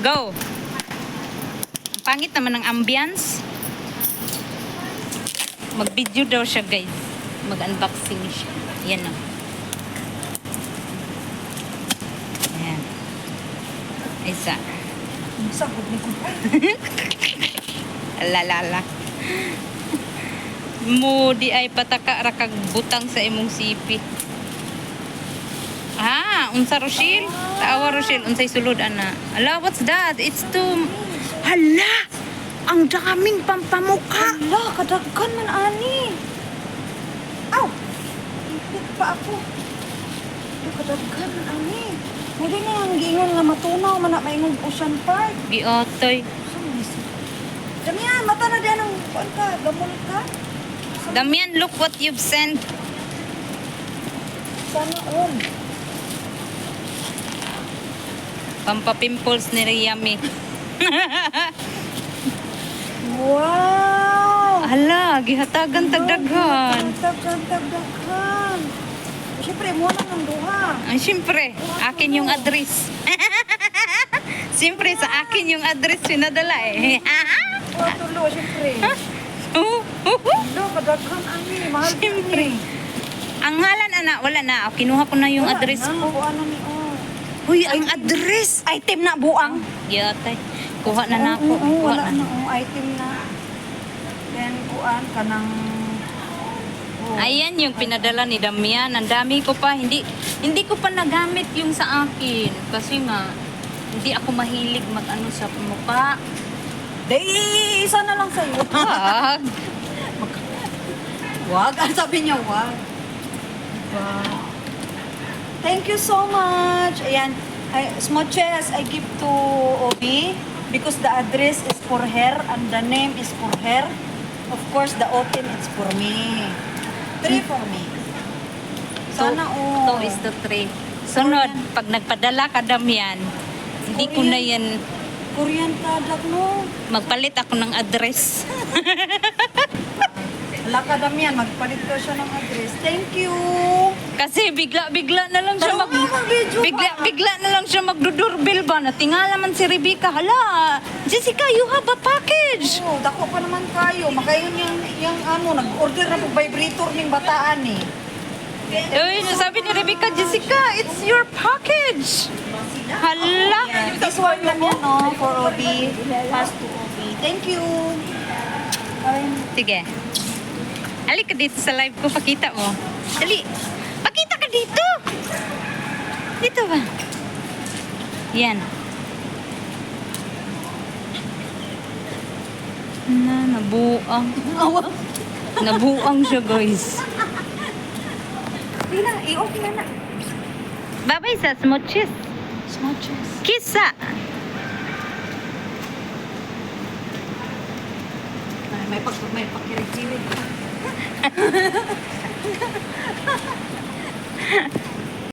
Go! Ang pangit naman ng ambience. Mag-video daw siya, guys. Mag-unboxing siya. Yan o. Ayan. Isa. Sagot ni ko. Alalala. Mo di ay pataka rakag butang sa imong sipi. Unsa Rochelle? Taawa Rochelle, unsay sulod ana? Ala, what's that? It's too... Hala! Ang daming pampamuka. Hala, kadagkan man ani. Aw! Ipit pa ako. Hala, kadagkan man ani. Muli na ang giingon nga matunaw man na maingong Ocean Park. Biotoy. Damian, mata na diyan ang kuan ka, gamol ka. Damian, look what you've sent. Sana on. Pampapimples ni Riyami. Wow! Hala, gihatagan tagdaghan. Tagdaghan. Siyempre, mo na ng duha. Siyempre, akin yung address. Siyempre, sa akin yung address pinadala eh. Tulo, siyempre. Tulo, kadaghan ani. Mahal Siyempre. ni. Ang ngalan, anak, wala na. Kinuha ko na yung address ko. Ano ni oh. Uy, ang address. Item na buang. Yatay. Kuha na na ako. Oo, Kuha wala na. na item na. Then kuan kanang Ayan yung pinadala ni Damian. Ang dami ko pa. Hindi ko pa nagamit yung sa akin. Kasi nga, hindi ako mahilig mag-ano sa mukha. Day, isa na lang sa'yo. Wag. Wag. Ang sabi niya, wag. Wow. Thank you so much. Ayan. Smooches, I give to Obi because the address is for her and the name is for her. Of course, the open is for me. 3 for me. Sana Two is the three. Sunod, pag nagpadala ka Damian, hindi ko na yan, Korean product, no? magpalit ako ng address. Wala ka Damian, magpalit ko siya ng address. Thank you. Kasi bigla na lang siya bigla na lang siya magdudoorbell ba? Natingala man si Rebecca. Hala, Jessica, you have a package. Oh, dako pa naman kayo. Makayon yung ano, nag-order na po vibrator ng bataan eh. Uy, sabi ni Rebecca, Jessica, it's your package. Hala. This one lang yan, no? For Obi. Pass to Obi. Thank you. Sige. Ali ka dito sa live ko, pakita mo. Dali. Pakita ka dito. Dito ba? Yan. Nabuang. Nabuang siya, guys. Hindi na, i-off na na. Babay sa smooches. Smooches. Kisa. May pakirig-kirig.